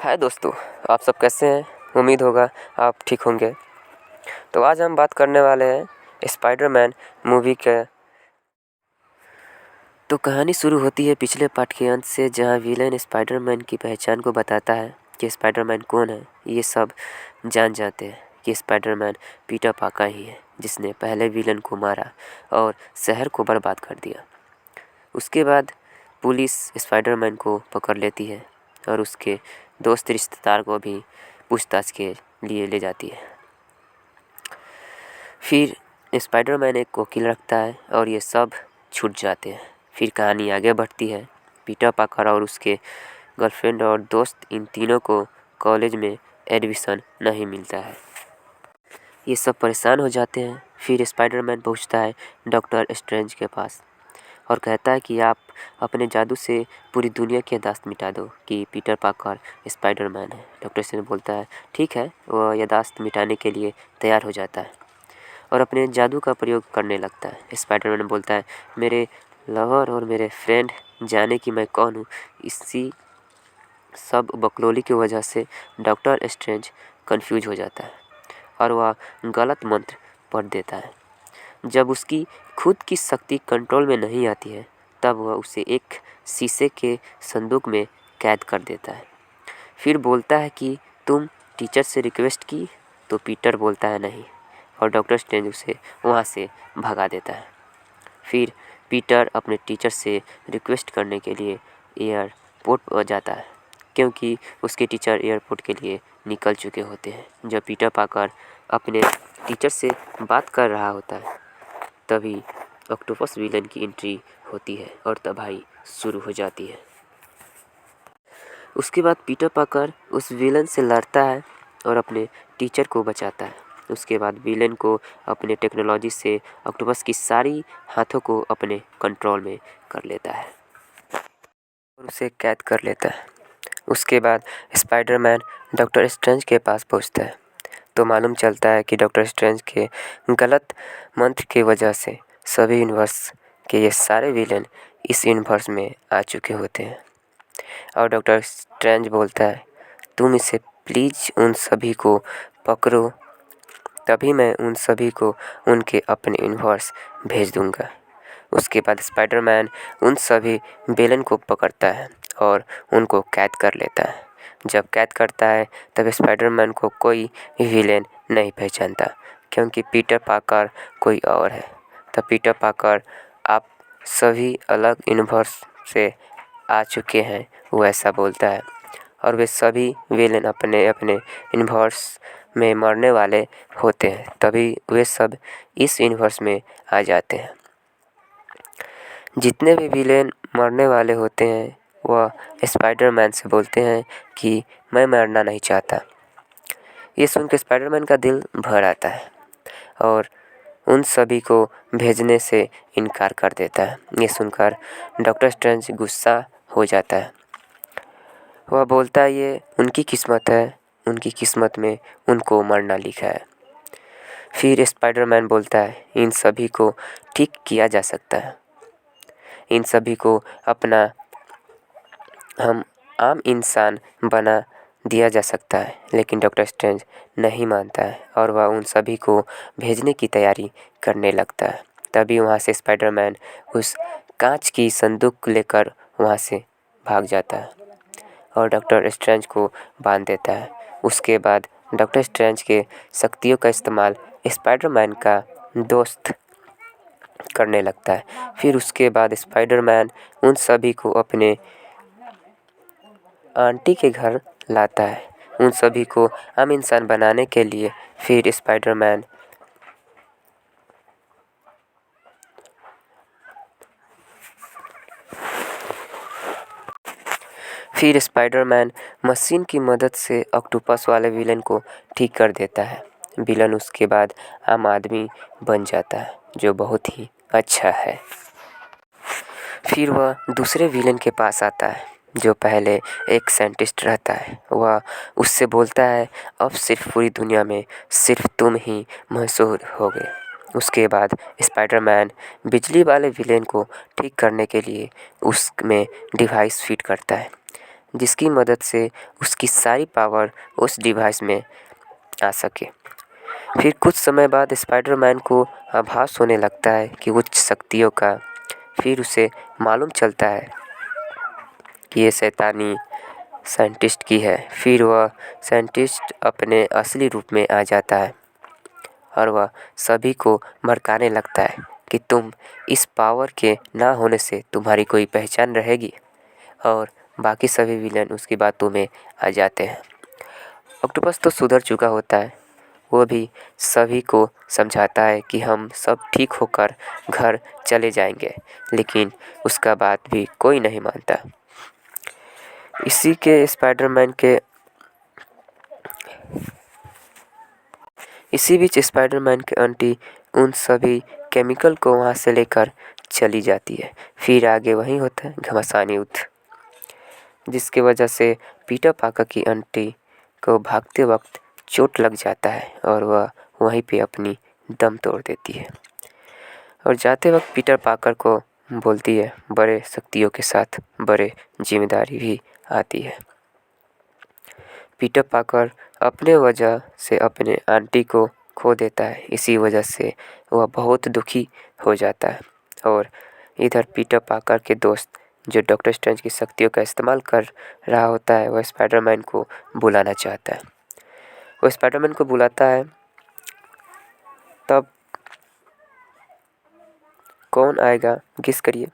हाय दोस्तों, आप सब कैसे हैं। उम्मीद होगा आप ठीक होंगे। तो आज हम बात करने वाले हैं स्पाइडरमैन मूवी के। तो कहानी शुरू होती है पिछले पार्ट के अंत से, जहां विलेन स्पाइडरमैन की पहचान को बताता है कि स्पाइडरमैन कौन है। ये सब जान जाते हैं कि स्पाइडरमैन पीटर पार्कर ही है, जिसने पहले विलेन को मारा और शहर को बर्बाद कर दिया। उसके बाद पुलिस स्पाइडरमैन को पकड़ लेती है और उसके दोस्त रिश्तेदार को भी पूछताछ के लिए ले जाती है। फिर स्पाइडरमैन एक वकील रखता है और ये सब छूट जाते हैं। फिर कहानी आगे बढ़ती है। पीटर पार्कर और उसके गर्लफ्रेंड और दोस्त, इन तीनों को कॉलेज में एडमिशन नहीं मिलता है। ये सब परेशान हो जाते हैं। फिर स्पाइडरमैन पहुंचता है डॉक्टर स्ट्रेंज के पास और कहता है कि आप अपने जादू से पूरी दुनिया की याददाश्त मिटा दो कि पीटर पार्कर स्पाइडरमैन है। डॉक्टर स्ट्रेंज बोलता है ठीक है। वह याददाश्त मिटाने के लिए तैयार हो जाता है और अपने जादू का प्रयोग करने लगता है। स्पाइडरमैन बोलता है मेरे लवर और मेरे फ्रेंड जाने कि मैं कौन हूँ। इसी सब बकलोली की वजह से डॉक्टर स्ट्रेंज कंफ्यूज हो जाता है और वह गलत मंत्र पढ़ देता है। जब उसकी खुद की शक्ति कंट्रोल में नहीं आती है, तब वह उसे एक शीशे के संदूक में कैद कर देता है। फिर बोलता है कि तुम टीचर से रिक्वेस्ट की। तो पीटर बोलता है नहीं और डॉक्टर स्ट्रेंज उसे वहाँ से भगा देता है। फिर पीटर अपने टीचर से रिक्वेस्ट करने के लिए एयरपोर्ट पर जाता है, क्योंकि उसके टीचर एयरपोर्ट के लिए निकल चुके होते हैं। जब पीटर पार्कर अपने टीचर से बात कर रहा होता है, तभी ऑक्टोपस विलन की एंट्री होती है और तबाही शुरू हो जाती है। उसके बाद पीटर पार्कर उस विलन से लड़ता है और अपने टीचर को बचाता है। उसके बाद विलेन को अपने टेक्नोलॉजी से ऑक्टोपस की सारी हाथों को अपने कंट्रोल में कर लेता है और उसे कैद कर लेता है। उसके बाद स्पाइडरमैन डॉक्टर स्ट्रेंज के पास पहुंचता है तो मालूम चलता है कि डॉक्टर स्ट्रेंज के गलत मंत्र की वजह से सभी यूनिवर्स के ये सारे विलेन इस यूनिवर्स में आ चुके होते हैं। और डॉक्टर स्ट्रेंज बोलता है तुम इसे प्लीज़ उन सभी को पकड़ो, तभी मैं उन सभी को उनके अपने यूनिवर्स भेज दूंगा। उसके बाद स्पाइडरमैन उन सभी विलेन को पकड़ता है और उनको कैद कर लेता है। जब कैद करता है तब स्पाइडरमैन को कोई विलेन नहीं पहचानता, क्योंकि पीटर पार्कर कोई और है। तब पीटर पार्कर आप सभी अलग यूनिवर्स से आ चुके हैं, वो ऐसा बोलता है। और वे सभी विलेन अपने अपने यूनिवर्स में मरने वाले होते हैं, तभी वे सब इस यूनिवर्स में आ जाते हैं। जितने भी विलेन मरने वाले होते हैं वह स्पाइडरमैन से बोलते हैं कि मैं मरना नहीं चाहता। ये सुनकर स्पाइडरमैन का दिल भर आता है और उन सभी को भेजने से इनकार कर देता है। ये सुनकर डॉक्टर स्ट्रेंज गुस्सा हो जाता है। वह बोलता है ये उनकी किस्मत है, उनकी किस्मत में उनको मरना लिखा है। फिर स्पाइडरमैन बोलता है इन सभी को ठीक किया जा सकता है, इन सभी को अपना हम आम इंसान बना दिया जा सकता है। लेकिन डॉक्टर स्ट्रेंज नहीं मानता है और वह उन सभी को भेजने की तैयारी करने लगता है। तभी वहाँ से स्पाइडरमैन उस कांच की संदूक लेकर वहाँ से भाग जाता है और डॉक्टर स्ट्रेंज को बांध देता है। उसके बाद डॉक्टर स्ट्रेंज के शक्तियों का इस्तेमाल स्पाइडरमैन का दोस्त करने लगता है। फिर उसके बाद स्पाइडरमैन उन सभी को अपने आंटी के घर लाता है, उन सभी को आम इंसान बनाने के लिए। फिर स्पाइडरमैन मशीन की मदद से ऑक्टोपस वाले विलन को ठीक कर देता है। विलन उसके बाद आम आदमी बन जाता है, जो बहुत ही अच्छा है। फिर वह दूसरे विलेन के पास आता है, जो पहले एक साइंटिस्ट रहता है। वह उससे बोलता है अब सिर्फ पूरी दुनिया में सिर्फ तुम ही मशहूर होगे। उसके बाद स्पाइडरमैन बिजली वाले विलेन को ठीक करने के लिए उसमें डिवाइस फिट करता है, जिसकी मदद से उसकी सारी पावर उस डिवाइस में आ सके। फिर कुछ समय बाद स्पाइडरमैन को आभास होने लगता है कि उच्च शक्तियों का। फिर उसे मालूम चलता है कि ये शैतानी साइंटिस्ट की है। फिर वह साइंटिस्ट अपने असली रूप में आ जाता है और वह सभी को भड़काने लगता है कि तुम इस पावर के ना होने से तुम्हारी कोई पहचान रहेगी, और बाकी सभी विलन उसकी बातों में आ जाते हैं। ऑक्टोपस तो सुधर चुका होता है, वो भी सभी को समझाता है कि हम सब ठीक होकर घर चले जाएंगे, लेकिन उसका बात भी कोई नहीं मानता। इसी बीच स्पाइडरमैन के आंटी उन सभी केमिकल को वहाँ से लेकर चली जाती है। फिर आगे वहीं होता है घमासान युद्ध, जिसकी वजह से पीटर पार्कर की आंटी को भागते वक्त चोट लग जाता है और वह वहीं पे अपनी दम तोड़ देती है। और जाते वक्त पीटर पार्कर को बोलती है, बड़े शक्तियों के साथ बड़े जिम्मेदारी भी आती है। पीटर पार्कर अपने वजह से अपने आंटी को खो देता है, इसी वजह से वह बहुत दुखी हो जाता है। और इधर पीटर पार्कर के दोस्त जो डॉक्टर स्ट्रेंज की शक्तियों का इस्तेमाल कर रहा होता है, वह स्पाइडरमैन को बुलाना चाहता है। वो स्पाइडरमैन को बुलाता है, तब कौन आएगा गेस करिए।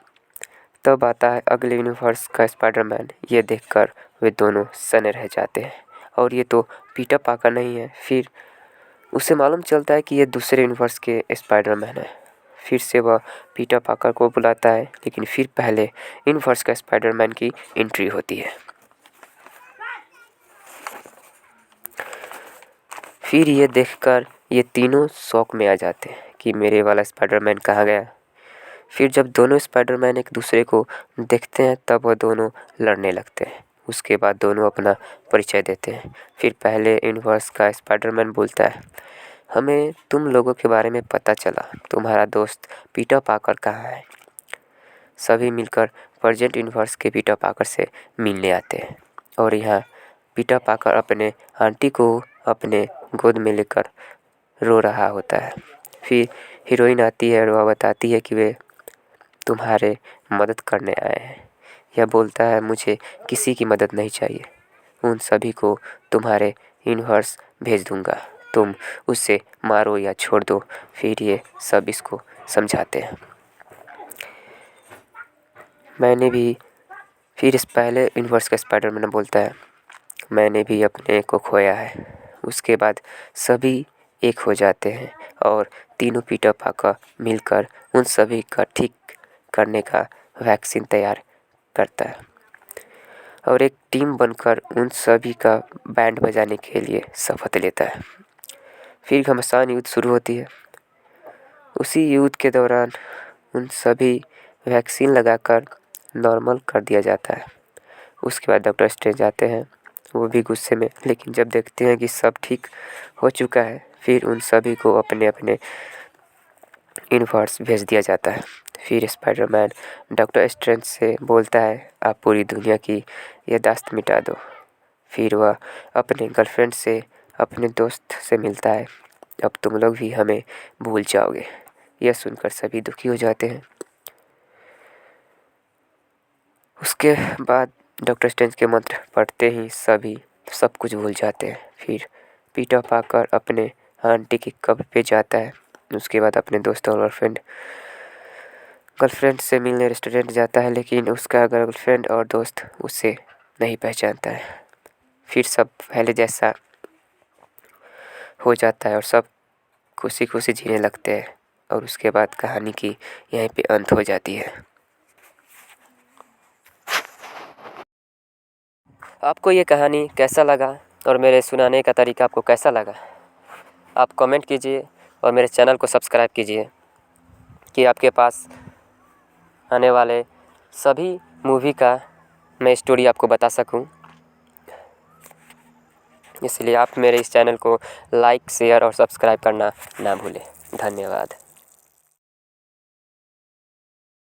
तब आता है अगले यूनिवर्स का स्पाइडरमैन। ये देखकर वे दोनों सने रह जाते हैं, और ये तो पीटर पार्कर नहीं है। फिर उसे मालूम चलता है कि ये दूसरे यूनिवर्स के स्पाइडरमैन है। फिर से वह पीटर पार्कर को बुलाता है, लेकिन फिर पहले यूनिवर्स का स्पाइडरमैन की एंट्री होती है। फिर ये देखकर ये तीनों शॉक में आ जाते हैं कि मेरे वाला स्पाइडरमैन कहाँ गया। फिर जब दोनों स्पाइडरमैन एक दूसरे को देखते हैं, तब वह दोनों लड़ने लगते हैं। उसके बाद दोनों अपना परिचय देते हैं। फिर पहले यूनिवर्स का स्पाइडरमैन बोलता है, हमें तुम लोगों के बारे में पता चला, तुम्हारा दोस्त पीटर पार्कर कहाँ है। सभी मिलकर प्रेजेंट यूनिवर्स के पीटर पार्कर से मिलने आते हैं, और यहाँ पीटर पार्कर अपने आंटी को अपने गोद में लेकर रो रहा होता है। फिर हीरोइन आती है और वह बताती है कि वे तुम्हारे मदद करने आए हैं। यह बोलता है, मुझे किसी की मदद नहीं चाहिए, उन सभी को तुम्हारे यूनिवर्स भेज दूंगा, तुम उसे मारो या छोड़ दो। फिर ये सब इसको समझाते हैं। फिर इस पहले यूनिवर्स का स्पाइडरमैन बोलता है, मैंने भी अपने को खोया है। उसके बाद सभी एक हो जाते हैं और तीनों पीटर पार्कर मिलकर उन सभी का ठीक करने का वैक्सीन तैयार करता है, और एक टीम बनकर उन सभी का बैंड बजाने के लिए शपथ लेता है। फिर घमासान युद्ध शुरू होती है। उसी युद्ध के दौरान उन सभी वैक्सीन लगाकर नॉर्मल कर दिया जाता है। उसके बाद डॉक्टर स्ट्रेंज आते हैं, वो भी गुस्से में, लेकिन जब देखते हैं कि सब ठीक हो चुका है, फिर उन सभी को अपने अपने यूनिवर्स भेज दिया जाता है। फिर स्पाइडरमैन डॉक्टर स्ट्रेंज से बोलता है, आप पूरी दुनिया की याददाश्त मिटा दो। फिर वह अपने गर्लफ्रेंड से अपने दोस्त से मिलता है, अब तुम लोग भी हमें भूल जाओगे। यह सुनकर सभी दुखी हो जाते हैं। उसके बाद डॉक्टर स्ट्रेंज के मंत्र पढ़ते ही सभी सब कुछ भूल जाते हैं। फिर पीटर पार्कर अपने आंटी की कब्र पे जाता है। उसके बाद अपने दोस्त और गर्लफ्रेंड से मिलने रेस्टोरेंट जाता है, लेकिन उसका गर्लफ्रेंड और दोस्त उसे नहीं पहचानता है। फिर सब पहले जैसा हो जाता है और सब खुशी खुशी जीने लगते हैं, और उसके बाद कहानी की यहीं पे अंत हो जाती है। आपको ये कहानी कैसा लगा और मेरे सुनाने का तरीका आपको कैसा लगा, आप कमेंट कीजिए और मेरे चैनल को सब्सक्राइब कीजिए कि आपके पास आने वाले सभी मूवी का मैं स्टोरी आपको बता सकूं। इसलिए आप मेरे इस चैनल को लाइक, शेयर और सब्सक्राइब करना ना भूलें। धन्यवाद।